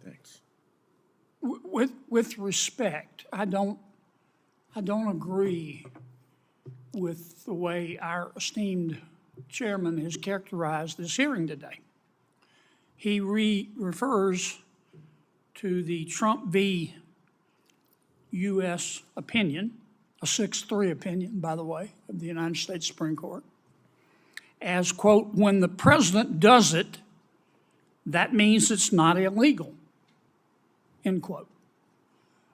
Thanks. With respect, I don't agree with the way our esteemed chairman has characterized this hearing today. He refers to the Trump v. U.S. opinion, a 6-3 opinion, by the way, of the United States Supreme Court, as, quote, when the president does it, that means it's not illegal, end quote.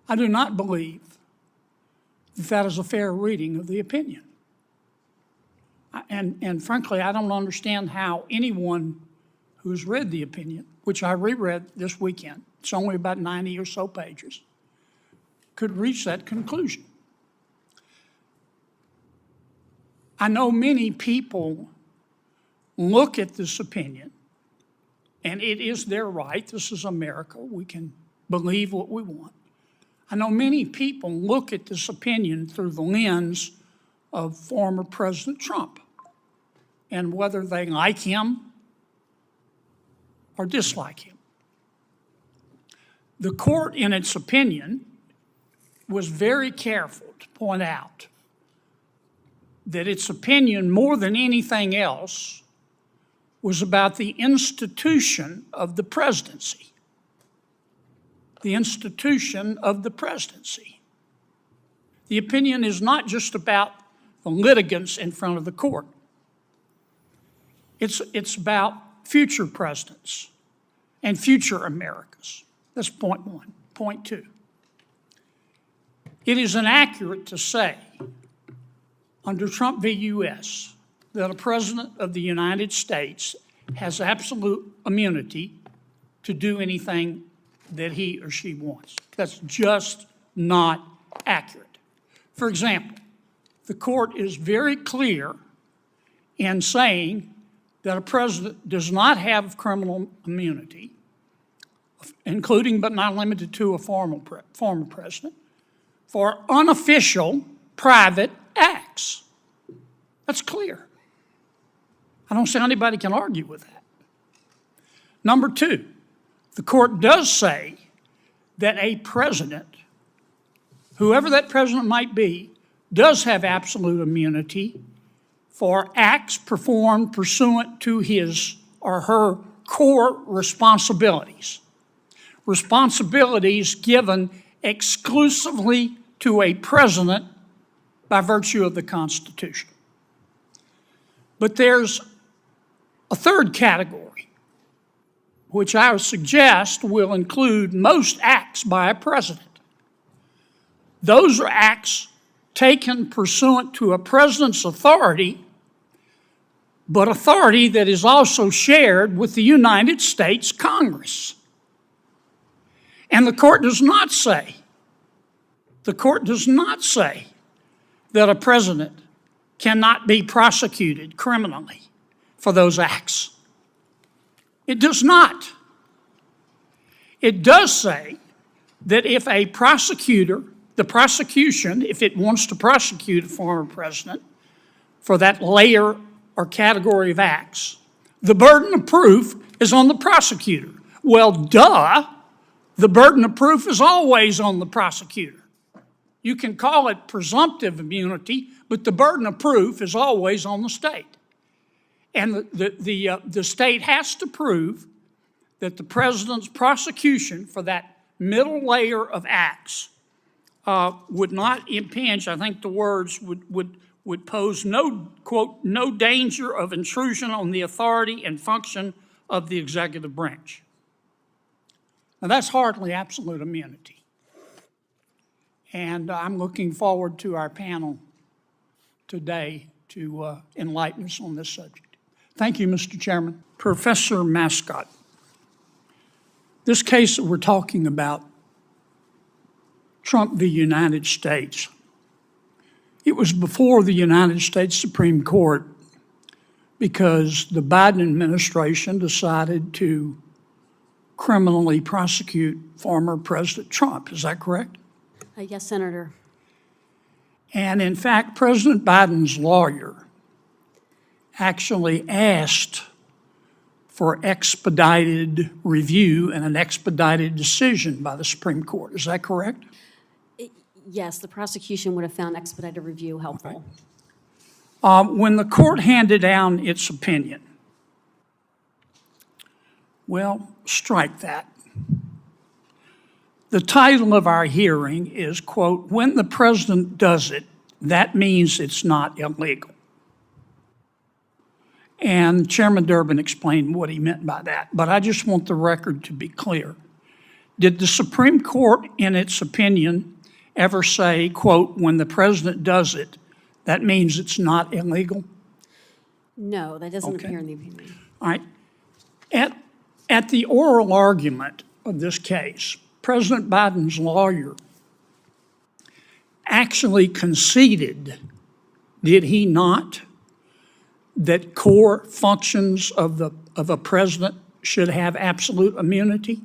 I do not believe that that is a fair reading of the opinion. And frankly, I don't understand how anyone who's read the opinion, which I reread this weekend, it's only about 90 or so pages, could reach that conclusion. I know many people look at this opinion, and it is their right. This is America. We can believe what we want. I know many people look at this opinion through the lens of former President Trump and whether they like him or dislike him. The court, in its opinion, was very careful to point out that its opinion, more than anything else, was about the institution of the presidency. The institution of the presidency. The opinion is not just about the litigants in front of the court. It's about future presidents and future Americas. That's point one. Point two. It is inaccurate to say, under Trump v. U.S., that a president of the United States has absolute immunity to do anything that he or she wants. That's just not accurate. For example, the court is very clear in saying that a president does not have criminal immunity, including but not limited to a former president, for unofficial private acts. That's clear. I don't see how anybody can argue with that. Number two, the court does say that a president, whoever that president might be, does have absolute immunity for acts performed pursuant to his or her core responsibilities. Responsibilities given exclusively to a president by virtue of the Constitution. But there's a third category, which I would suggest will include most acts by a president. Those are acts taken pursuant to a president's authority, but authority that is also shared with the United States Congress. And the court does not say that a president cannot be prosecuted criminally for those acts. It does not. It does say that if a prosecutor, the prosecution, if it wants to prosecute a former president for that layer or category of acts, the burden of proof is on the prosecutor. Well, duh, the burden of proof is always on the prosecutor. You can call it presumptive immunity, but the burden of proof is always on the state. And the state has to prove that the president's prosecution for that middle layer of acts would not impinge, I think the words would pose no, quote, no danger of intrusion on the authority and function of the executive branch. Now that's hardly absolute immunity. And I'm looking forward to our panel today to enlighten us on this subject. Thank you, Mr. Chairman. Professor Mascott, this case that we're talking about, Trump v. United States, it was before the United States Supreme Court because the Biden administration decided to criminally prosecute former President Trump. Is that correct? Yes, Senator. And in fact, President Biden's lawyer actually asked for expedited review and an expedited decision by the Supreme Court. Is that correct? Yes, the prosecution would have found expedited review helpful. When the court handed down its opinion, well, strike that. The title of our hearing is, quote, "When the president does it, that means it's not illegal." And Chairman Durbin explained what he meant by that, but I just want the record to be clear. Did the Supreme Court, in its opinion, ever say, quote, "When the president does it, that means it's not illegal"? No, that doesn't appear in the opinion. All right. At the oral argument of this case, President Biden's lawyer actually conceded, did he not, that core functions of a president should have absolute immunity?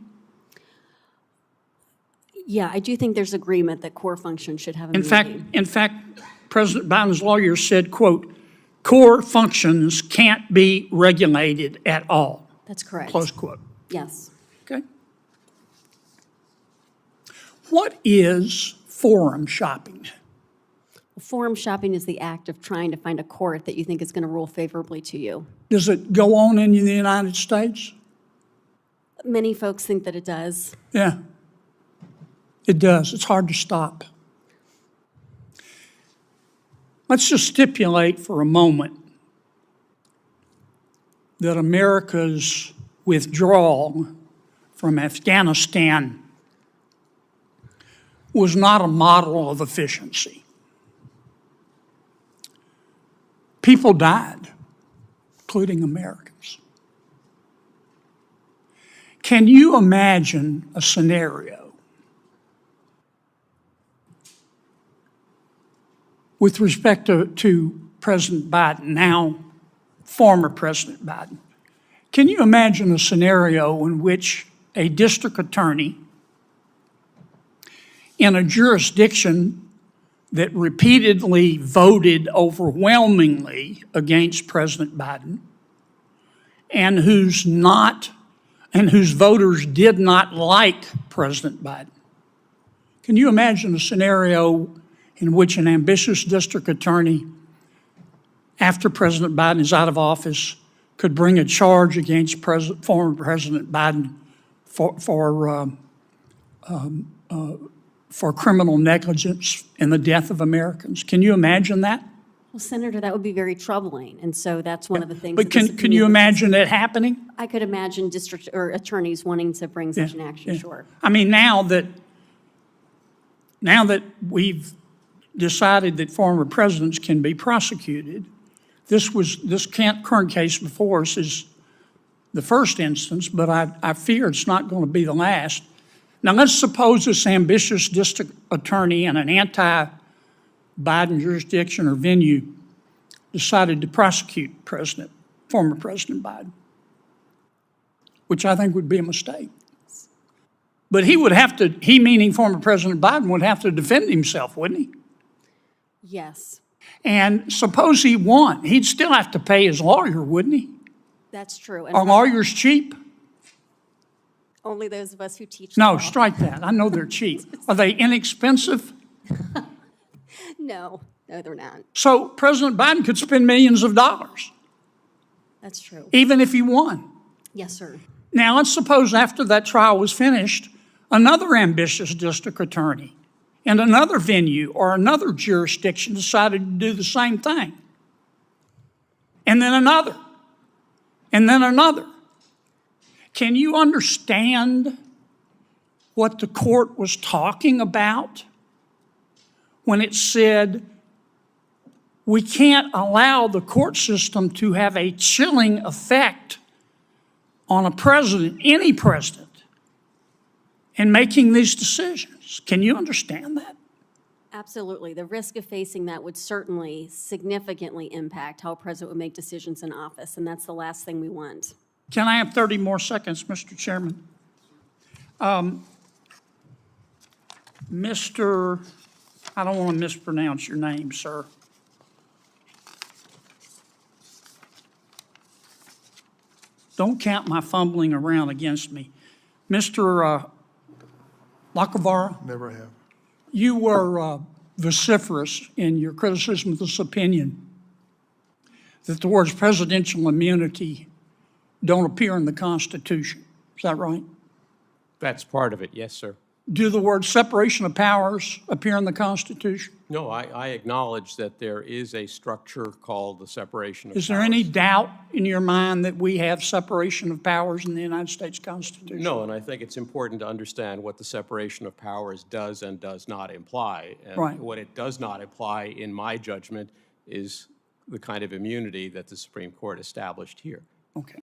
Yeah, I do think there's agreement that core functions should have immunity. In fact, President Biden's lawyer said, quote, "Core functions can't be regulated at all." That's correct. Close quote. Yes. Okay. What is forum shopping? Forum shopping is the act of trying to find a court that you think is going to rule favorably to you. Does it go on in the United States? Many folks think that it does. Yeah, it does. It's hard to stop. Let's just stipulate for a moment that America's withdrawal from Afghanistan was not a model of efficiency. People died, including Americans. Can you imagine a scenario with respect to President Biden, now former President Biden? Can you imagine a scenario in which a district attorney in a jurisdiction that repeatedly voted overwhelmingly against President Biden and whose voters did not like President Biden? Can you imagine a scenario in which an ambitious district attorney, after President Biden is out of office, could bring a charge against former President Biden for criminal negligence in the death of Americans? Can you imagine that? Well, Senator, that would be very troubling, and so that's one of the things. But can you imagine it happening? I could imagine district or attorneys wanting to bring such an action. Sure. I mean, now that we've decided that former presidents can be prosecuted, this current case before us is the first instance, but I fear it's not going to be the last. Now, let's suppose this ambitious district attorney in an anti-Biden jurisdiction or venue decided to prosecute former President Biden, which I think would be a mistake. But he meaning former President Biden, would have to defend himself, wouldn't he? Yes. And suppose he won, he'd still have to pay his lawyer, wouldn't he? That's true. Are lawyers cheap? Only those of us who teach No, law. strike that. I know they're cheap. Are they inexpensive? No, they're not. So President Biden could spend millions of dollars. That's true. Even if he won. Yes, sir. Now, let's suppose after that trial was finished, another ambitious district attorney in another venue or another jurisdiction decided to do the same thing. And then another. And then another. Can you understand what the court was talking about when it said we can't allow the court system to have a chilling effect on a president, any president, in making these decisions? Can you understand that? Absolutely. The risk of facing that would certainly significantly impact how a president would make decisions in office, and that's the last thing we want. Can I have 30 more seconds, Mr. Chairman? Mr. I don't want to mispronounce your name, sir. Don't count my fumbling around against me. Mr. Lacavara, Never have. you were vociferous in your criticism of this opinion that the words presidential immunity don't appear in the Constitution. Is that right? That's part of it, yes, sir. Do the words separation of powers appear in the Constitution? No, I acknowledge that there is a structure called the separation of powers. Is there any doubt in your mind that we have separation of powers in the United States Constitution? No, and I think it's important to understand what the separation of powers does and does not imply. And Right. what it does not imply, in my judgment, is the kind of immunity that the Supreme Court established here. Okay.